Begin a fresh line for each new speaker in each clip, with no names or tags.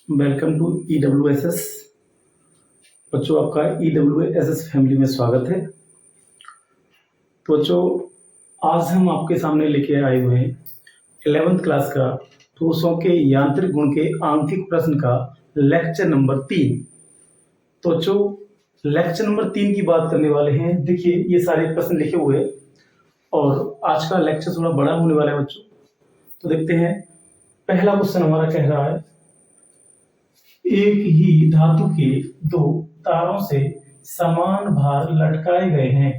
Welcome to EWSS। बच्चों, आपका EWSS family में स्वागत है। तो बच्चों, आज हम आपके सामने लेके आए हुए हैं 11th क्लास का ठोसों के यांत्रिक गुण के आंकिक प्रश्न का लेक्चर नंबर 3। तो बच्चों, लेक्चर नंबर 3 की बात करने वाले हैं। देखिए, ये सारे प्रश्न लिखे हुए हैं और आज का लेक्चर थोड़ा बड़ा होने वाला है बच्चों। तो देखते हैं, पहला क्वेश्चन हमारा कह रहा है, एक ही धातु के दो तारों से समान भार लटकाए गए हैं।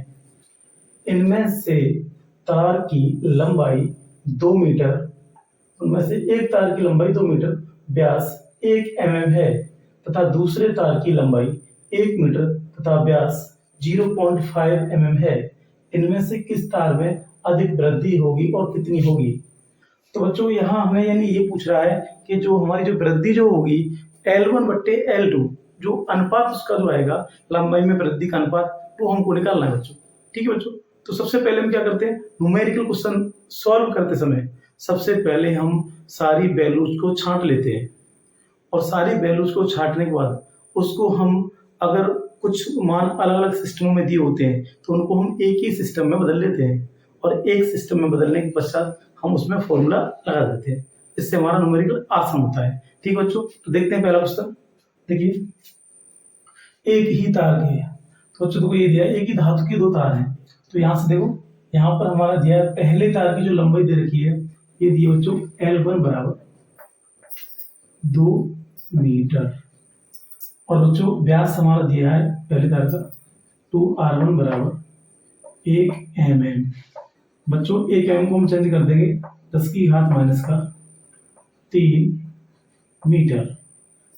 इनमें से तार की लंबाई 2 मीटर, उनमें से एक तार की लंबाई 2 मीटर, व्यास 1 mm है तथा दूसरे तार की लंबाई 1 मीटर तथा व्यास 0.5 mm है। इनमें से किस तार में अधिक वृद्धि होगी और कितनी होगी? तो बच्चों, यहाँ हमें यानी ये पूछ रहा है कि जो हमारी जो वृद्धि जो होगी L1 बट्टे L2, जो अनुपात उसका जो आएगा लंबाई में वृद्धि का अनुपात, वो हमको निकालना है बच्चों। ठीक है बच्चों, तो सबसे पहले हम क्या करते हैं, न्यूमेरिकल क्वेश्चन सॉल्व करते समय सबसे पहले हम सारी वैल्यूज को छांट लेते हैं और सारी वैल्यूज को छांटने के बाद उसको हम, अगर कुछ मान अलग अलग सिस्टमों में दिए होते हैं तो उनको हम एक ही सिस्टम में बदल लेते हैं और एक सिस्टम में बदलने के पश्चात हम उसमें फॉर्मूला लगा देते हैं। इससे हमारा न्यूमेरिकल आसान होता है। ठीक है बच्चों, तो देखते हैं पहला क्वेश्चन। देखिए, एक ही तार के, तो बच्चों देखो ये दिया एक ही धातु के 2 तार हैं। तो यहां से देखो, यहाँ पर हमारा दिया है पहले तार की जो लंबाई दे रखी है, ये दी है बच्चों L1 बराबर 2 मीटर और बच्चों व्यास हमारा दिया है पहले तार का 2R1 बराबर 1 mm। बच्चों 1 mm को हम चेंज कर देंगे 10 की घात माइनस का 3 मीटर।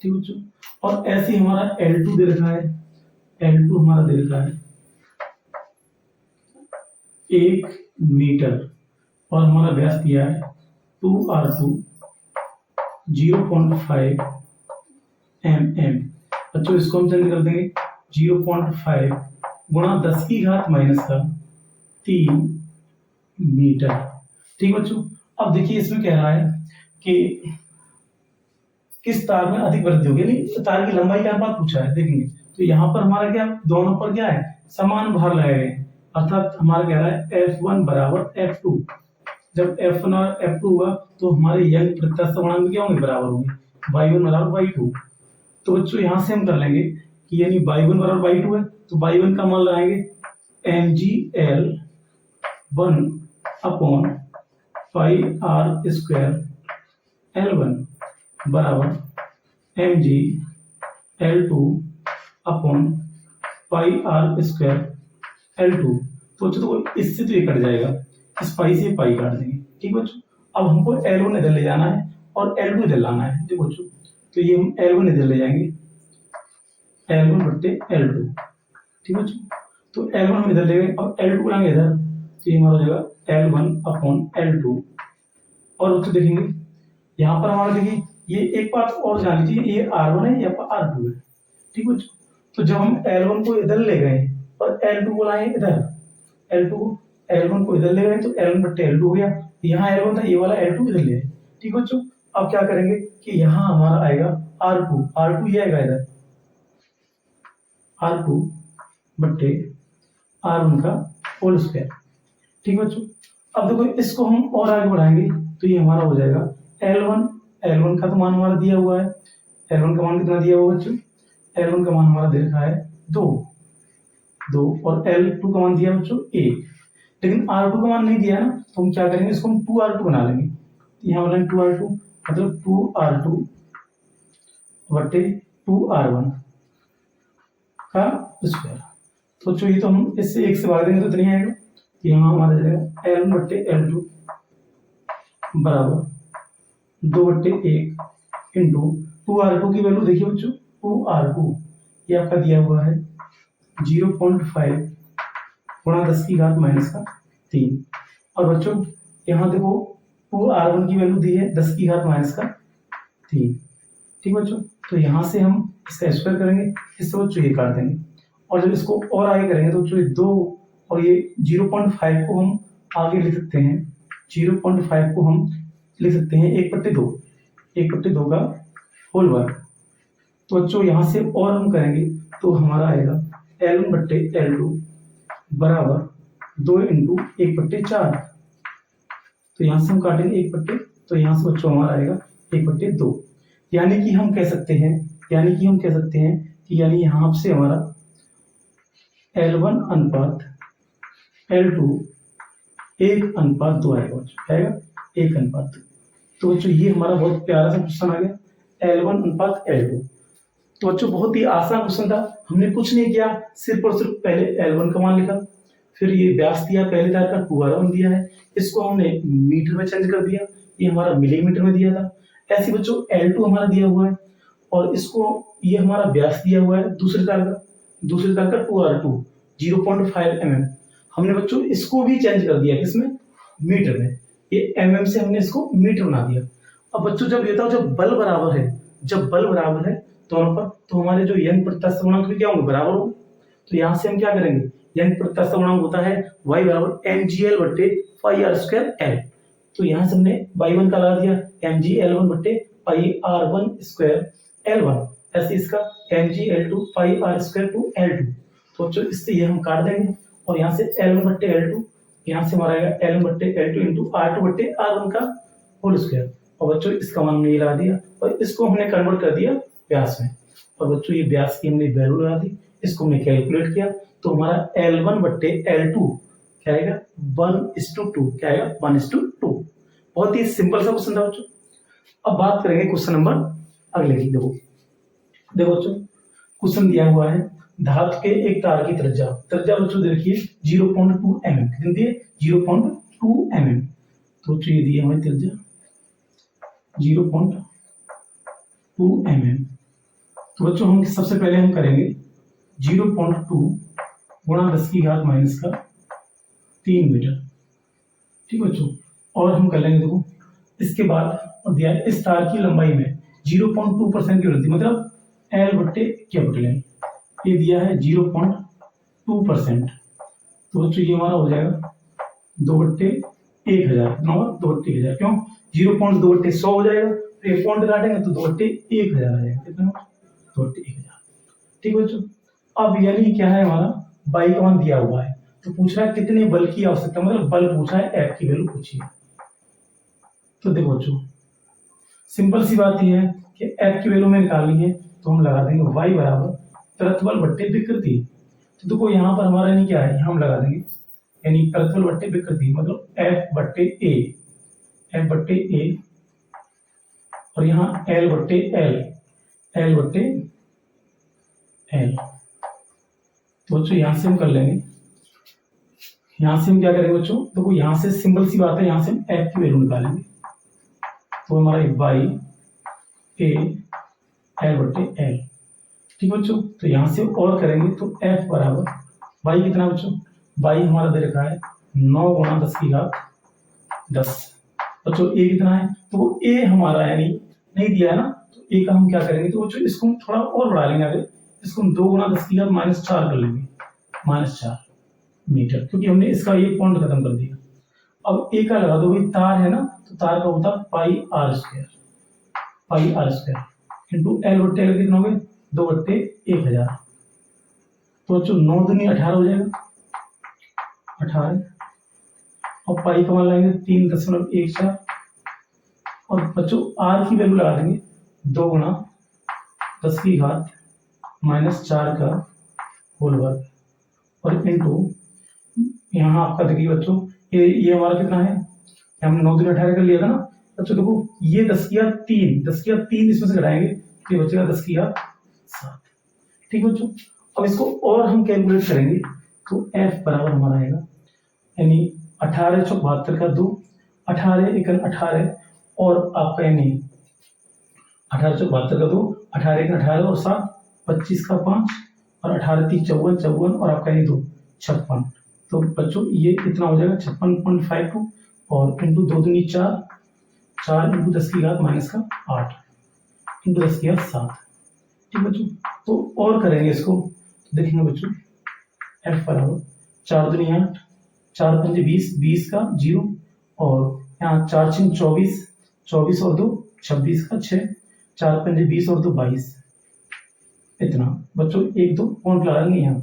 ठीक बच्चों, और ऐसे ही हमारा L2 दे रखा है, L2 हमारा दे रखा है 1 मीटर और हमारा व्यास दिया है 2R2 0.5 mm। बच्चों इसको हम चेंज कर देंगे 0.5 गुणा 10 की घात माइनस का 3 मीटर। ठीक बच्चों, अब देखिए इसमें कह रहा है कि किस तार में अधिक वृद्धि होगी, यानी तार की लंबाई का अनुपात पूछा है। देखेंगे तो यहाँ पर हमारा क्या, दोनों पर क्या है, समान भार लगाए गए, अर्थात हमारा कह रहा है F1 बराबर F2। जब F1 और F2 हुआ तो हमारे यंग प्रत्यास्थ गुणांक क्या होंगे, बराबर होंगे, y1 बराबर y2। तो बच्चों यहाँ से हम कर लेंगे कि यानी y1 बराबर y2 है तो y1 का मान लगाएंगे mgl 1 upon pi r square L1 बराबर mg L2 upon pi r square L2। तो बच्चों तो इससे तो ये कट जाएगा, इस पाई से पाई काट देंगे। ठीक बच्चों, अब हमको L1 इधर ले जाना है और L2 इधर लाना है। देखो बच्चों, तो ये हम L1 इधर ले जाएंगे, L1 बट्टे L2। ठीक बच्चों, तो L1 हम इधर ले गए, अब L2 लाएंगे इधर, तो ये हमारा हो जाएगा L1 अपॉन L2। और बच्चों देखेंगे यहाँ पर हमारा, देखिए ये एक बात और जान लीजिए, ये R1 है, यहाँ पर R2 है। ठीक बच्चों, तो जब हम L1 को इधर ले गए और L2 को लाए इधर, L1 को इधर ले गए तो L1 बट्टे L2 हो गया। यहाँ L1 था, ये वाला L2 इधर ले आए। ठीक बच्चों, अब क्या करेंगे कि यहाँ हमारा आएगा R2 ये आएगा इधर R2 बट्टे R1 का होल स्क्वायर। ठीक बच्चों, अब देखो इसको हम और आगे बढ़ाएंगे तो ये हमारा हो जाएगा L1 का तो मान हमारा दिया हुआ है, L1 का मान कितना दिया हुआ है बच्चों, L1 का मान हमारा दे रखा है 2 और L2 का मान दिया बच्चों 1, लेकिन R2 का मान नहीं दिया है ना, तो हम क्या करेंगे, इसको हम 2R2 बना लेंगे। यहाँ बनाएंगे 2R2 मतलब 2R2 बटे 2R1 का स्क्वायर। तो बच्चों ये तो हम इससे 1 से भाग देंगे तो नहीं आएगा, तो यहाँ हमारा जाएगा L1 बट्टे L2 बराबर 2 बट्टे 1 इंटू 2R2 की वैल्यू देखिए बच्चों, 2R2 ये आपका दिया हुआ है 0.5 गुणा 10 की घात माइनस का 3। और बच्चों यहाँ देखो 2R1 की वैल्यू दी है 10 की घात माइनस का 3। ठीक बच्चों, तो यहाँ से हम इसका स्क्वायर करेंगे, इससे बच्चों ये काट देंगे और जब इसको और आगे करेंगे तो बच्चों 2 और ये 0.5 को हम आगे लिख सकते हैं, 0.5 को हम लिख सकते हैं 1/2 का होल वर्ग। तो बच्चों यहाँ से और हम करेंगे तो हमारा आएगा L1 बट्टे L2 बराबर 2 इंटू 1/4। तो यहाँ से हम काटेंगे 1/, तो यहाँ से बच्चों हमारा आएगा 1/2। यानी कि हम कह सकते हैं कि यानी यहाँ से हमारा L1 अनुपात L2 1:2 आएगा बच्चों, आएगा 1:2। तो बच्चों ये हमारा बहुत प्यारा सा क्वेश्चन आ गया, L1 अनुपात L2। तो बच्चों बहुत ही आसान क्वेश्चन था, हमने कुछ नहीं किया, सिर्फ और सिर्फ पहले L1 का मान लिखा, फिर ये व्यास दिया, पहले तार का 2r1 दिया है, इसको हमने मीटर में चेंज कर दिया, ये हमारा मिलीमीटर में दिया था। ऐसे बच्चों L2 हमारा दिया हुआ है और इसको ये हमारा व्यास दिया हुआ है दूसरे तार का 2r2 0.5 mm। हमने बच्चों इसको भी चेंज कर दिया किसमें, मीटर में, ये mm से हमने इसको मीटर बना दिया। अब बच्चों जब ये था, जब बल बराबर है दोनों पर, तो हमारे जो यंग प्रत्यास्थ गुणांक भी क्या होंगे, बराबर होंगे। तो यहाँ से हम क्या करेंगे, यंग प्रत्यास्थ गुणांक होता है y बराबर mgl बट्टे पाई आर स्क्वायर एल। तो यहाँ से हमने y1 का लगा दिया mgl1 बट्टे पाई r1 स्क्वायर l1, ऐसे इसका mgl2 pi r square to l2। तो बच्चों इससे ये हम काट देंगे और यहाँ से l1 बट्टे l2, यहाँ से हमारा आएगा l1 बट्टे l2 इंटू r2 बट्टे r1 का होल स्क्वायर। और बच्चों इसका मान हमने लगा दिया और इसको हमने कन्वर्ट कर दिया व्यास में। और बच्चों ये व्यास की हमने वैल्यू लगा दी, इसको हमने कैलकुलेट किया, तो हमारा L1 बट्टे L2 क्या आएगा 1:2, क्या आएगा 1:2। बहुत ही सिंपल सा क्वेश्चन था बच्चों। अब बात करेंगे क्वेश्चन नंबर अगले की। देखो बच्चों, क्वेश्चन दिया हुआ है धातु के एक तार की त्रिज्या बच्चों देखिए 0.2 mm, कितनी दी है 0.2 mm। तो ये दी है हमारी त्रिज्या 0.2 mm। तो बच्चों हम सबसे पहले हम करेंगे 0.2 गुणा 10⁻³ मीटर, ठीक बच्चों। और हम कर लेंगे, देखो इसके बाद दिया है इस तार की लंबाई में 0.2% की वृद्धि, मतलब L बट्टे कैपिटल L, ये दिया है 0.2%। तो बच्चों ये हमारा हो जाएगा 2/1000, 2/1000, क्यों 0.2/100 हो जाएगा, तो एक पॉइंट काटेंगे तो 2/1000 आ जाएगा, कितना 2/1000। ठीक बच्चों। अब यानी क्या है, हमारा बाई का मान दिया हुआ है, तो पूछ रहा है कितने बल की आवश्यकता, मतलब बल पूछा है, एफ की वैल्यू पूछी है। तो देखो बच्चों सिंपल सी बात यह है कि एफ की वैल्यू में निकालनी है, तो हम लगा देंगे वाई बराबर प्रतिबल बट्टे विकृति। तो देखो यहाँ पर हमारा नहीं क्या है, हम लगा देंगे यानी प्रतिबल बट्टे विकृति, मतलब एफ बट्टे ए और यहाँ एल बट्टे एल। तो बच्चों यहां से हम कर लेंगे, यहां से हम क्या करेंगे बच्चों, देखो यहां से सिंपल सी बात है, यहां से हम एफ की वैल्यू निकालेंगे, तो हमारा वाई ए एल बट्टे एल। ठीक बच्चों, तो यहां से और करेंगे तो एफ बराबर वाई कितना बच्चों, वाई हमारा दे रखा है 9 गुणा 10⁻10। बच्चों ए कितना है, तो ए हमारा यानी नहीं दिया है ना, तो ए का हम क्या करेंगे, तो बच्चों इसको हम थोड़ा और बढ़ा लेंगे आगे, इसको हम 2 गुणा 10⁻⁴ कर लेंगे, -4 मीटर, क्योंकि हमने इसका ये पॉइंट खत्म कर दिया। अब ए का लगा दो, भाई तार है ना, तो तार का होता पाई आर स्क्वायर इंटू एल बट्टे एल कितना हो गए 2/1000। तो बच्चों 9 दूनी 18 हो जाएगा, 18 और पाई का मान लगाएंगे 3.14 और बच्चों आर की वैल्यू लगा देंगे 2 गुणा 10⁻⁴ का होल वर्ग और इंटू यहाँ आपका देखिए बच्चों ये हमारा कितना है, हमने 9 दूनी 18 कर लिया था ना बच्चों। देखो ये 10⁻3 इसमें से घटाएंगे तो ये बचेगा 10⁻7। ठीक बच्चों, अब इसको और हम कैलकुलेट करेंगे तो f बराबर हमारा आएगा यानी 18 × 72 का 2, 18 × 18 और आपका यानी 18 × 72 का 2, 18 × 18 और 7, 25 का 5 और 18 × 3 54 और आपका ये 2 56। तो बच्चों ये कितना हो जाएगा 56.52 और इंटू 2 दूनी 4 इंटू 10⁻⁻8 इंटू 10⁻7। ठीक बच्चों, तो और करेंगे इसको, तो देखेंगे बच्चों एफ बराबर 4 दूनी 8, 4 पंजे 20 का 0 और यहाँ 4 × 24 और 2 26 का 6, 4 पंजे 20 और 2 22 इतना बच्चों, एक दो पॉइंट लगाएंगे यहाँ,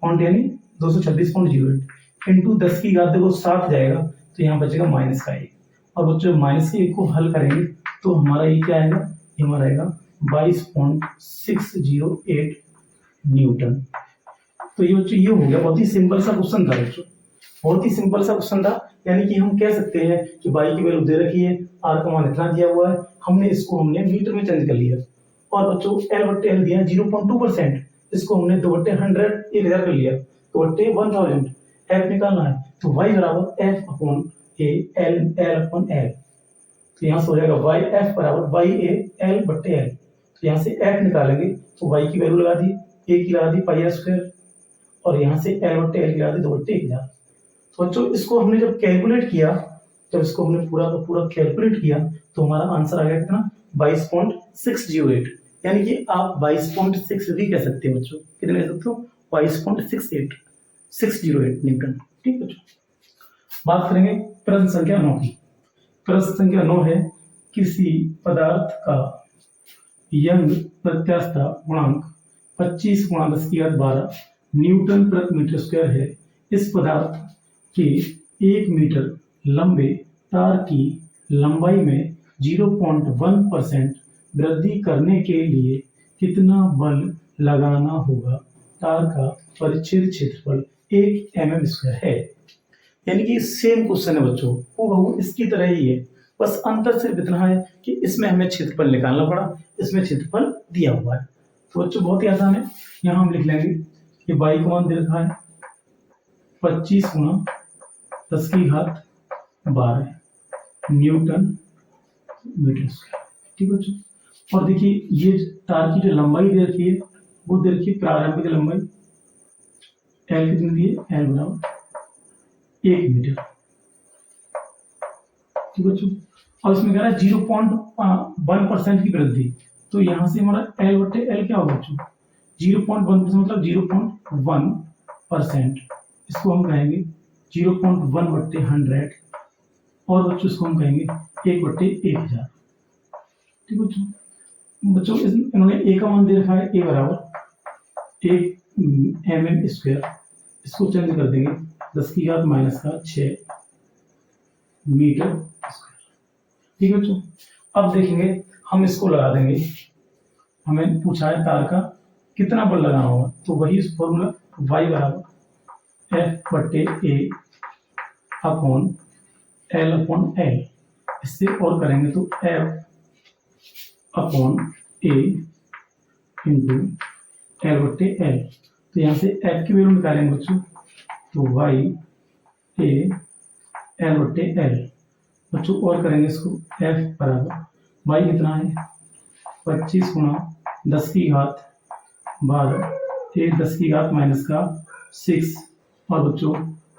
पॉइंट यानी 226.08 इंटू 10 की घात देखो 7 जाएगा, तो यहाँ बचेगा -1। और बच्चों माइनस के एक को हल करेंगे तो हमारा ये क्या आएगा, ये हमारा आएगा 22.608 न्यूटन। तो ये बच्चों ये हो गया, बहुत ही सिंपल सा क्वेश्चन था बच्चों, बहुत ही सिंपल सा क्वेश्चन था। यानी कि हम कह सकते हैं कि बाई की वैल्यू दे रखी है, आर का मान इतना दिया हुआ है, हमने इसको मीटर में चेंज कर लिया। और बच्चों एल बट्टे एल दिया 0.2%, इसको हमने 2/100 1000 कर लिया, 2/1000 एफ निकालना है, तो वाई बराबर F upon A L L upon L. तो यहाँ से हो जाएगा वाई एफ बराबर वाई ए एल बट्टे एल। तो यहाँ से एफ निकालेंगे तो वाई की वैल्यू लगा दी, ए की लगा दी पाई स्क्वायर, और यहाँ से एल बट्टे एल की लगा दी 2/1000। तो बच्चों इसको हमने जब कैलकुलेट किया, जब इसको हमने पूरा का पूरा कैलकुलेट किया, तो हमारा आंसर आ गया कितना, 22.608। यानी कि आप 22.6 भी कह सकते हैं बच्चों, कितने कह सकते हो, 22.608 न्यूटन। ठीक है बच्चों, बात करेंगे प्रश्न संख्या 9 की। प्रश्न संख्या 9 है, किसी पदार्थ का यंग प्रत्यास्थता गुणांक 25 × 10⁻12 न्यूटन प्रति मीटर स्क्वायर है। इस पदार्थ के 1 मीटर लंबे तार की लंबाई में 0.1% वृद्धि करने के लिए कितना बल लगाना होगा। तार का परिच्छेद क्षेत्रफल 1 mm² है। यानी कि सेम क्वेश्चन है बच्चों, वो इसकी तरह ही है, बस अंतर सिर्फ इतना है कि इसमें हमें क्षेत्रफल निकालना पड़ा, इसमें क्षेत्रफल दिया हुआ है। तो बच्चों बहुत ही आसान है, यहाँ हम लिख लेंगे कि बाई का मान दे रखा है 25 × 10⁻12 न्यूटन मीटर स्क्वायर। ठीक है बच्चों, और देखिए ये तार की जो लंबाई दे रखी है, वो दे रखी है प्रारंभिक लंबाई, एल कितनी दी है, एल बराबर 1 मीटर। ठीक है बच्चों, और इसमें कह रहा है 0.1% की वृद्धि, तो यहाँ से हमारा एल बटे एल क्या होगा बच्चों, 0.1% मतलब 0.1%, इसको हम कहेंगे 0.1/100, और बच्चों इसको हम कहेंगे 1/1000। ठीक है बच्चों, इन्होंने ए का मान दे रखा है, ए बराबर 1 mm², इसको चेंज कर देंगे 10⁻⁻6 मीटर स्क्वायर। ठीक है बच्चों, अब देखेंगे हम इसको लगा देंगे, हमें पूछा है तार का कितना बल लगाना होगा, तो वही फॉर्मूला y बराबर F/A अपॉन L/L, इससे और करेंगे तो F/A इंटू L/L। तो यहाँ से F की वैल्यू निकालेंगे बच्चों, तो y A L/L बच्चों, और करेंगे इसको F बराबर y कितना है 25 × 10⁻12 ये 10⁻⁻6, और बच्चों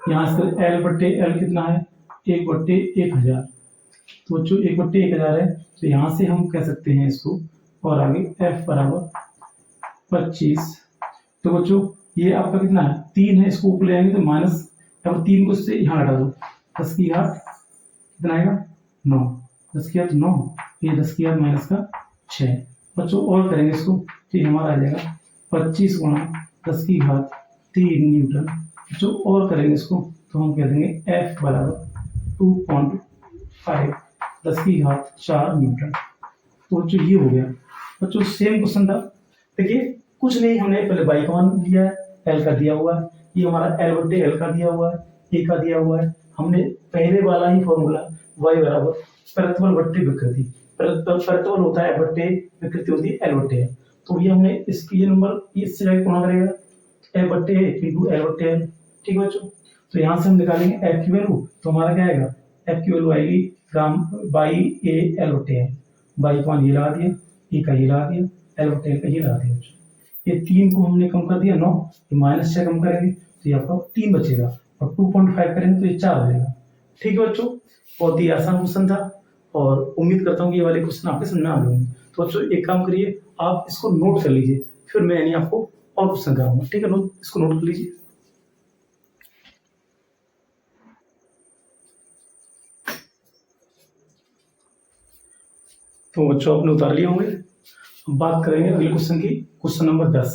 यहाँ से L/L कितना है 1/1000। तो बच्चों 1/1000 है, तो यहाँ से हम कह सकते हैं इसको, और आगे F बराबर 25। तो बच्चों ये आपका कितना है 3 है, इसको ऊपर ले आएंगे तो माइनस, अब 3 को इससे यहाँ हटा दो, 10⁻, कितना आएगा 9, 10⁻9, ये 10⁻⁻6 बच्चों, और करेंगे इसको तो हमारा आ जाएगा 25 × 10⁻³ न्यूटन बच्चों, और करेंगे इसको तो हम कह देंगे F बराबर 2.5 10⁻⁴ न्यूटन। तो बच्चों ये हो गया बच्चों, सेम क्वेश्चन था। देखिए कुछ नहीं, हमने पहले बाई का मान लिया है, एल का दिया हुआ है, ये हमारा L/L का दिया हुआ है, ए का दिया हुआ है, हमने पहले वाला ही फॉर्मूला y बराबर प्रतिबल बट्टे विकृति, प्रतिबल होता है बट्टे विकृति होती है L/L, तो ये हमने इसकी ये नंबर इससे जाके गुणा करेगा F/A इंटू L/L। ठीक है बच्चों, तो यहाँ से हम निकालेंगे F की वैल्यू, तो हमारा क्या आएगा, F की वैल्यू आएगी gram by A L/L, by का मान ये लगा दिया, ए का ये लगा दिया, L/L का ये लगा दिया बच्चों। ये 3 को हमने कम कर दिया 9, ये -6 कम करेंगे तो ये आपका 3 बचेगा, और 2.5 करेंगे तो ये 4 हो जाएगा। ठीक है बच्चों, बहुत ही आसान क्वेश्चन था, और उम्मीद करता हूँ कि ये वाले क्वेश्चन आपके समझ में आ गए होंगे। तो बच्चों एक काम करिए, आप इसको नोट कर लीजिए, फिर मैं यानी आपको और क्वेश्चन कराऊंगा। ठीक है, इसको नोट कर लीजिए। तो बच्चों आपने उतार लिए होंगे। अब बात करेंगे अगले क्वेश्चन की, क्वेश्चन नंबर 10।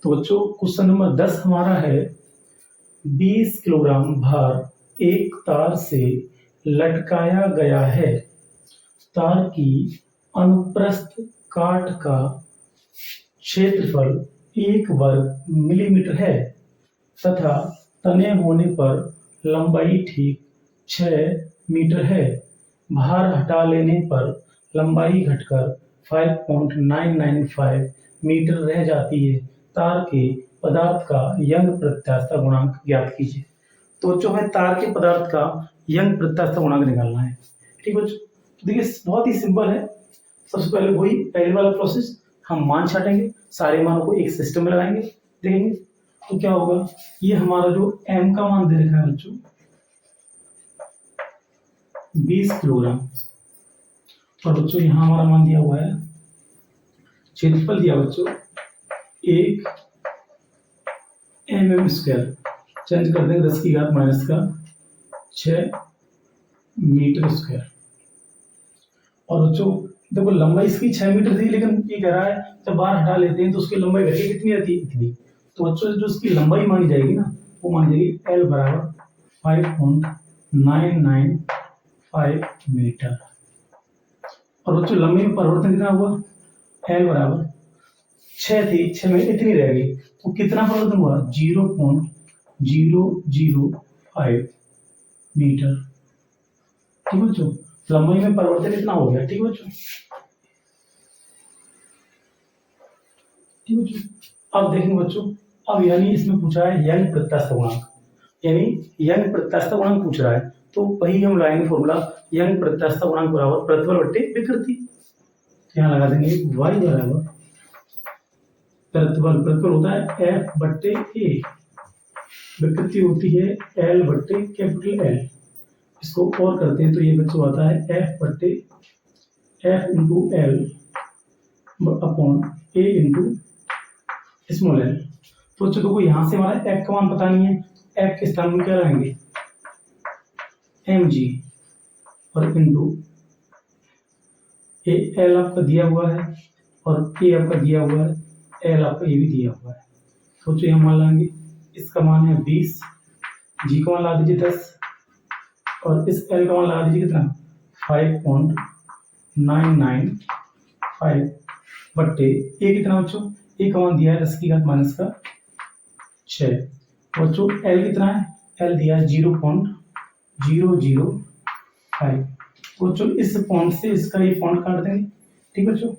तो बच्चों क्वेश्चन नंबर 10 हमारा है 20 किलोग्राम भार एक तार से लटकाया गया है। तार की अनुप्रस्थ काट का क्षेत्रफल 1 वर्ग मिलीमीटर है तथा तने होने पर लंबाई ठीक 6 मीटर है। भार हटा लेने पर लंबाई घटकर 5.995 मीटर रह जाती है। तार के पदार्थ का यंग प्रत्यास्थता गुणांक ज्ञात कीजिए। तो जो है तार के पदार्थ का यंग प्रत्यास्थता गुणांक निकालना है। ठीक है बच्चों, तो देखिए बहुत ही सिंपल है। सबसे पहले वही पहले वाला प्रोसेस, हम मान छाटेंगे, सारे मानों को एक सिस्टम में लगाएंगे, देखेंगे तो क्या होगा। ये हमारा जो m का मान दे रखा है बच्चों 20 किलोग्राम, और बच्चों यहाँ हमारा मान दिया हुआ है, क्षेत्रफल दिया बच्चों 1 mm स्क्वायर, चेंज कर देंगे 10 की घात माइनस का 6 मीटर स्क्वायर। और बच्चों देखो लंबाई इसकी 6 मीटर थी, लेकिन ये कह रहा है जब बाहर हटा लेते हैं तो उसकी लंबाई घटी कितनी रहती है, इतनी। तो बच्चों जो उसकी लंबाई मानी जाएगी ना, वो मानी जाएगी L बराबर 5.995 मीटर। और बच्चों लंबाई में परिवर्तन कितना हुआ, L बराबर 6 थी, 6 में इतनी रह गई, तो कितना परिवर्तन हुआ 0.005 मीटर। ठीक है बच्चों, लंबाई में परिवर्तन इतना हो गया। ठीक है बच्चों, ठीक है बच्चों। अब देखेंगे बच्चों, अब यानी इसमें पूछा है यंग प्रत्यास्थता गुणांक, यानी यंग प्रत्यास्थता गुणांक पूछ रहा है, तो वही हम लगाएंगे फॉर्मूला, यंग प्रत्यास्थता गुणांक बराबर प्रतिबल बट्टे विकृति। यहाँ लगा देंगे y बराबर प्रतिबल, प्रतिबल होता है F बट्टे A, विकृति होती है L बट्टे कैपिटल L। इसको और करते हैं तो ये बच्चों आता है F बट्टे F into L upon A into small l। तो बच्चों देखो यहाँ से हमारा F का मान पता नहीं है, F के स्थान में क्या लगाएंगे mg, और इंटू L आपका दिया हुआ है और A आपका दिया हुआ है, L आपका ये भी दिया हुआ है। तो बच्चों यहाँ मान लाएंगे, इसका मान है 20, g का मान ला दीजिए 10, और इस L का मान लगा दीजिए कितना 5.995 बट्टे A कितना बच्चों, A का मान दिया है 10 की घात माइनस का 6। बच्चों L कितना है, L दिया है 0.005। तो बच्चों इस पॉइंट से इसका ये पॉइंट काट देंगे। ठीक है बच्चों,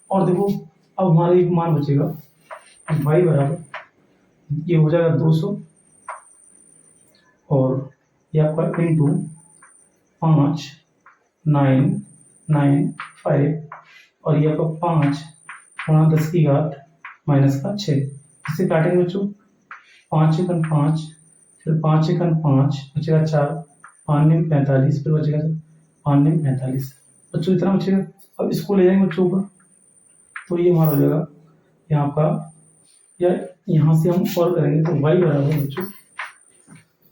और देखो अब हमारा एक मान बचेगा y बराबर, ये हो जाएगा 200, और ये आपका इंटू 5.995, और ये आपका 5 गुणा 10 की घात माइनस का 6। इससे काटेंगे बच्चों 5 एकन 5, फिर 5 एकन 5, बचेगा 4, 5 में 45, फिर बचेगा 5 में 45, बच्चों इतना बचेगा। अब इसको ले जाएंगे बच्चों ऊपर, तो ये हमारा हो जाएगा यहाँ का, या यहाँ से हम और करेंगे तो y बराबर बच्चों,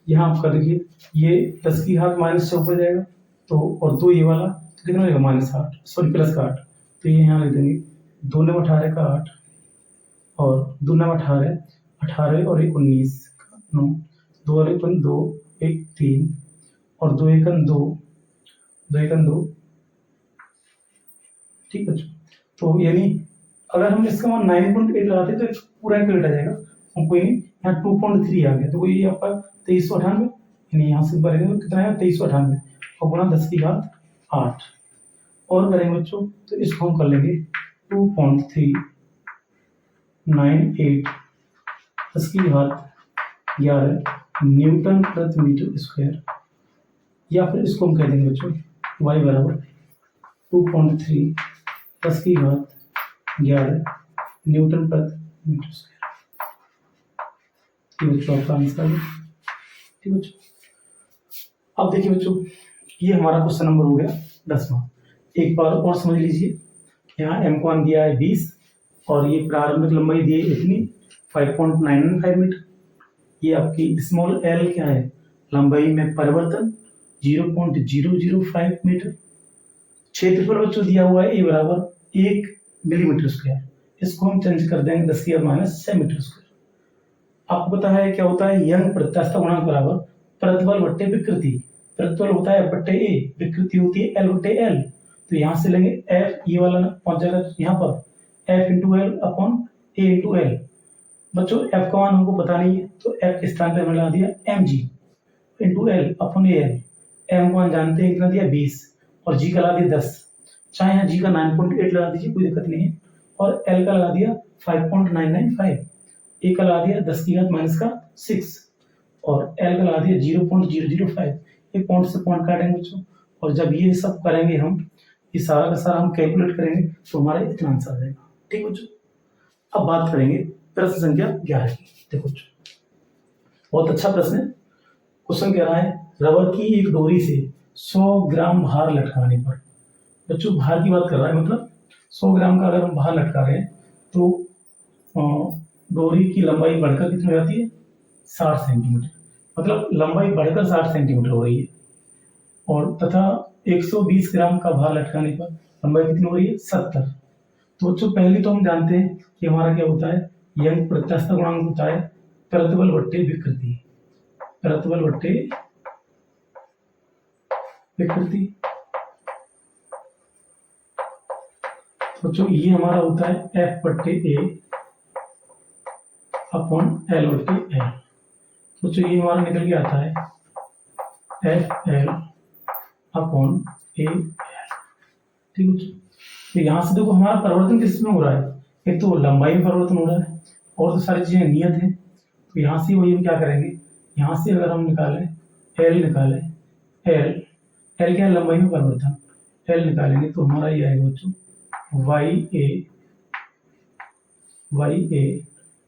यहाँ आपका देखिए ये 10 की घात माइनस 6 ऊपर जाएगा, तो और 2 ये वाला तो कितना रहेगा -8, सॉरी प्लस का 8, तो ये यहाँ लिख देंगे 2 ने 18 का 8, और 2 ने 18, 18 और 1 19 का 9, 2 और 1 2, 1 3, और 2 एकन 2, 2 एकन 2। ठीक बच्चों, तो यानी अगर हम इसका मान 9.8 लगाते तो पूरा कैलकुलेट आ जाएगा, हम कोई नहीं, यहाँ 2.3 आ गया, तो ये आपका 2398, यानी यहाँ से करेंगे कितना है 2398, और गुणा 10 की घात 8, और करेंगे बच्चों तो इसको हम कर लेंगे 2.398 10 की घात 11 न्यूटन प्रति मीटर स्क्वायर, या फिर इसको हम कह देंगे बच्चों y बराबर 2.3 10 की घात 11 न्यूटन प्रति मीटर स्क्वायर। बच्चों आपका आंसर है। ठीक बच्चों, अब देखिए बच्चों ये हमारा क्वेश्चन नंबर हो गया 10वां। एक बार और समझ लीजिए, यहाँ m को दिया है 20, और ये प्रारंभिक लंबाई दी है इतनी 5.995 मीटर। ये आपकी स्मॉल l क्या है, लंबाई में परिवर्तन 0.005 मीटर। क्षेत्रफल बच्चों दिया हुआ है a बराबर 1 मिलीमीटर स्क्वायर। इसको हम चेंज कर देंगे 10⁻⁻⁶ मीटर स्क्वायर। आपको पता है क्या होता है, यंग प्रत्यास्थ गुणांक बराबर प्रतिबल बट्टे विकृति। प्रतिबल होता है F/A, विकृति होती है L/L। तो यहाँ से लेंगे F, ये वाला पहुंच जाएगा यहाँ पर F × L upon A × L। बच्चों F का मान हमको पता नहीं है, तो F के स्थान पे हमने लगा दिया mg × L upon AL। M का मान जानते हैं कितना दिया 20 और G का लगा दिया 10। चाहे यहाँ G का 9.8 लगा दीजिए, कोई दिक्कत नहीं है। और L का लगा दिया 5.995, A का लगा दिया 10⁻⁻⁶ और L का लगा दिया 0.005। ये पॉइंट से पॉइंट काटेंगे बच्चों, और जब ये सब करेंगे हम, ये सारा का सारा हम कैलकुलेट करेंगे तो हमारा इतना आंसर आ जाएगा। ठीक बच्चों, अब बात करेंगे प्रश्न संख्या 11 की। देखो बच्चों, बहुत अच्छा प्रश्न है। क्वेश्चन कह रहा है रबर की एक डोरी से 100 ग्राम भार लटकाने पर। बच्चों भार की बात कर रहा है, मतलब 100 ग्राम का अगर हम भार लटका रहे हैं तो डोरी की लंबाई बढ़कर कितनी हो जाती है 60 सेंटीमीटर, मतलब लंबाई बढ़कर 60 सेंटीमीटर हो रही है। और तथा 120 ग्राम का भार लटकाने पर लंबाई कितनी हो रही है 70। तो बच्चों पहले तो हम जानते हैं कि हमारा क्या होता है, यंग प्रत्यास्थ गुणांक होता है प्रतिबल बट्टे विकृति। प्रतिबल बट्टे विकृति। बच्चों ये हमारा होता है F/A अपॉन L/L। बच्चों ये हमारा निकल के आता है FL अपॉन AL। ठीक है, तो यहाँ से देखो हमारा परिवर्तन किस में हो रहा है, एक तो लंबाई में परिवर्तन हो रहा है और तो सारी चीजें नियत है। तो यहाँ से वही हम क्या करेंगे, यहाँ से अगर हम निकालें L, निकालें L क्या है लंबाई में परिवर्तन, L निकालेंगे तो हमारा ये आएगा बच्चों YA।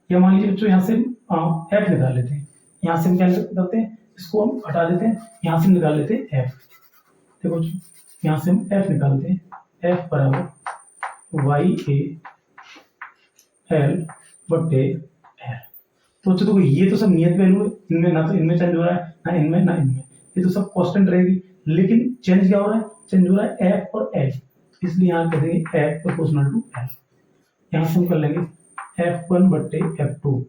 या मान लीजिए बच्चों यहाँ से F निकाल लेते हैं, यहाँ से हम क्या करते हैं, इसको हम हटा देते हैं, यहाँ से निकाल लेते हैं F। देखो बच्चों यहाँ से हम F निकालते हैं, F बराबर YA/L/L। तो बच्चों देखो ये तो सब नियत वैल्यू है, इनमें ना तो इनमें चेंज हो रहा है ना इनमें ना इनमें, ये तो सब कांस्टेंट रहेगी। लेकिन चेंज क्या हो रहा है, चेंज हो रहा है F और L, इसलिए यहाँ कर देंगे F प्रोपोर्शनल टू L। यहाँ से हम कर लेंगे F1/F2।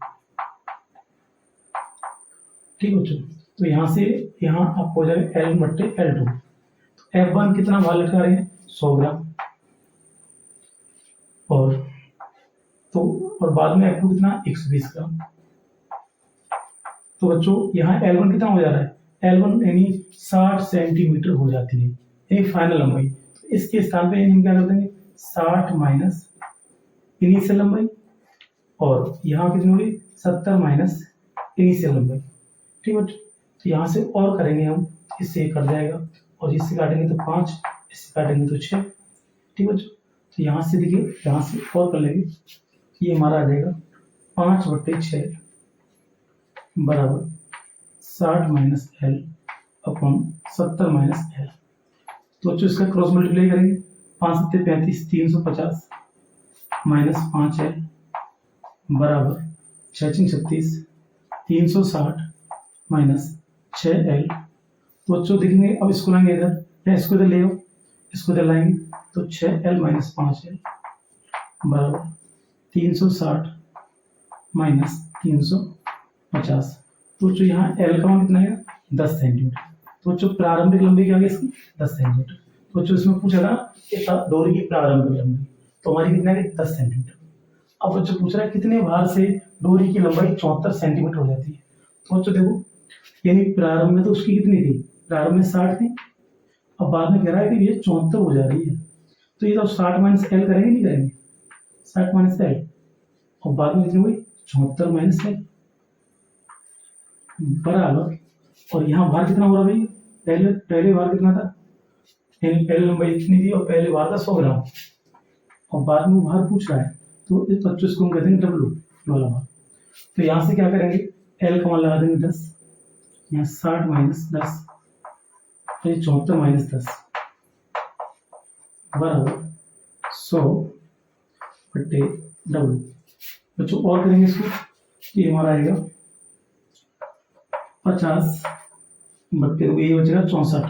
ठीक है बच्चों, तो यहाँ से यहाँ आपको हो जाएगा L/L2। तो F1 कितना भार लटका रहे हैं 100 ग्राम, और बाद में F2 कितना 120 ग्राम। तो बच्चों यहाँ L1 कितना हो जा रहा है, L1 यानी 60 सेंटीमीटर हो जाती है, यानी फाइनल लंबाई। तो इसके स्थान पे हम क्या कर देंगे 60 माइनस इनिशियल लंबाई, और यहाँ कितनी होगी 70 माइनस इनिशियल लंबाई। ठीक है, तो यहाँ से और करेंगे हम, इससे कट जाएगा और इससे काटेंगे तो 5, इससे काटेंगे तो 6। ठीक है, तो यहाँ से देखिए, यहाँ से और कर लेंगे, ये हमारा आ जाएगा 5/6 बराबर 60 minus L upon 70 minus L। तो बच्चों इसका क्रॉस मल्टीप्लाई करेंगे, 5 × 7 = 35, 350 माइनस 5L बराबर 6 × 36, 360 माइनस 6L। तो बच्चों देखेंगे, अब इसको लाएंगे इधर, या इसको इधर ले आओ, इसको इधर लाएंगे तो 6L माइनस 5L बराबर 360 माइनस 350। तो जो यहाँ L का मान कितना है 10 सेंटीमीटर। तो जो प्रारंभिक लंबाई क्या है इसकी 10 सेंटीमीटर। तो जो इसमें पूछा था डोरी की प्रारंभिक लंबाई, तो हमारी कितना है 10 सेंटीमीटर। अब बच्चों पूछ रहा है कितने भार से डोरी की लंबाई 74 सेंटीमीटर हो जाती है। तो बच्चों देखो, यानी प्रारंभ में तो उसकी कितनी थी, प्रारंभ में 60 थी, अब बाद में कह रहा है कि ये 74 हो जा रही है। तो ये तो 60 माइनस L करेंगे, नहीं करेंगे 60 माइनस L, और बाद में कितनी हुई 74 माइनस L बराबर, और यहाँ भार कितना हो रहा भाई, पहले भार कितना था, यानी पहले लंबाई इतनी थी और पहले भार था 100 ग्राम, और बाद में भार पूछ रहा है, तो इस 25 को हम कहते हैं W वाला भार। तो यहाँ से क्या करेंगे, L का मान लगा देंगे 10, यहाँ 60 माइनस 10, तो 74 माइनस 10 बराबर 100/W। बच्चों और करेंगे इसको, ये हमारा आएगा 50/, ये बचेगा 64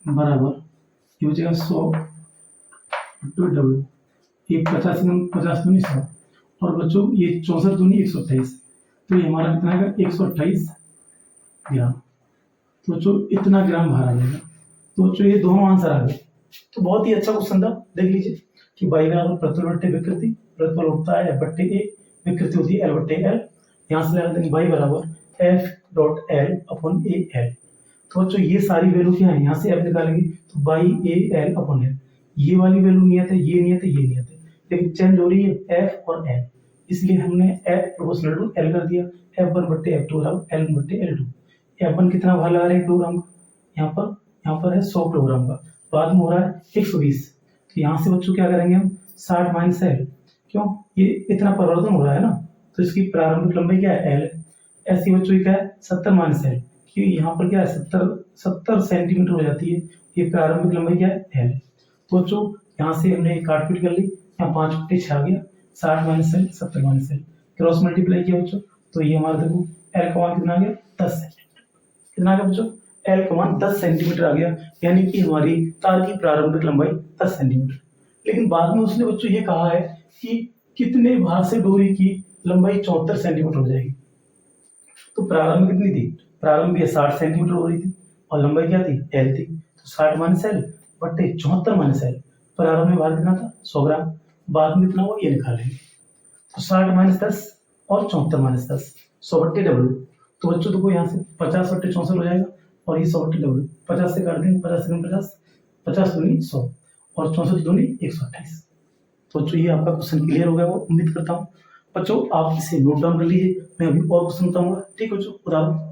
बराबर, ये बचेगा 100/W। ये 50 दूनी 100 और बच्चों ये 64 दूनी 128, तो ये हमारा कितना आएगा 128 ग्राम। तो बच्चों इतना ग्राम भार आ जाएगा। तो बच्चों ये दोनों आंसर आ गए। तो बहुत ही अच्छा क्वेश्चन था, देख लीजिए कि वाई बराबर प्रतिबल बट्टे विकृति, प्रतिबल होता है बट्टे ए, विकृति होती है एल बट्टे एल। यहाँ से लगा देंगे वाई बराबर F dot L upon A L. तो बच्चों ये सारी वैल्यू क्या है, यहाँ से एफ निकालेंगे तो by A L upon L. ये वाली वैल्यू नियत है, ये नियत है, ये नियत है, लेकिन चेंज हो रही है एफ और एल, इसलिए हमने एफ प्रोपोर्शनल टू एल कर दिया। एफ वन बट्टे एफ टू बराबर एल बट्टे एल टू। एफ वन कितना भार लगा रहे हैं किलोग्राम का, यहाँ पर है 100 किलोग्राम का, बाद में हो रहा है 120। तो यहाँ से बच्चों क्या करेंगे हम 60 माइनस एल, क्यों ये इतना परिवर्तन हो रहा है ना, तो इसकी प्रारंभिक लंबाई क्या है एल। ऐसी बच्चों की क्या है 70 माइनस एल, क्योंकि यहाँ पर क्या है 70 सेंटीमीटर हो जाती है, ये प्रारंभिक लंबाई क्या है एल। तो बच्चों यहाँ से हमने काट पीट कर ली, यहाँ 5 बट्टे 6 आ गया, 60 minus L 70 minus L, cross multiply किया बच्चों, तो ये हमारा देखो एल का मान कितना आ गया 10 सेंटीमीटर। कितना आ गया बच्चों, एल का मान 10 सेंटीमीटर आ गया, यानी कि हमारी तार की प्रारंभिक लंबाई 10 सेंटीमीटर। लेकिन बाद में उसने बच्चों ये कहा है कि कितने भार से डोरी की लंबाई 74 सेंटीमीटर हो जाएगी। तो प्रारंभ कितनी थी, प्रारंभ ये 60 सेंटीमीटर हो रही थी और लंबाई क्या थी एल थी, तो 60 माइनस एल बट्टे 74 माइनस एल, प्रारंभ में भार कितना था 100 ग्राम, बाद में कितना हुआ ये निकालेंगे। तो 60 माइनस 10 और 74 माइनस 10, 100 बट्टे डब्ल्यू। तो बच्चों देखो यहाँ से 50 बट्टे 64 हो जाएगा और ये 100 बट्टे डब्ल्यू, 50 से काट देंगे, 50 से 50, 50 दूनी 100 और 64 दूनी 128। तो बच्चों ये आपका क्वेश्चन क्लियर हो गया, वो उम्मीद करता हूँ। बच्चों आप इसे नोट डाउन कर लीजिए, मैं अभी और क्वेश्चन बताऊंगा। ठीक है बच्चों, खुदा हाफिज़।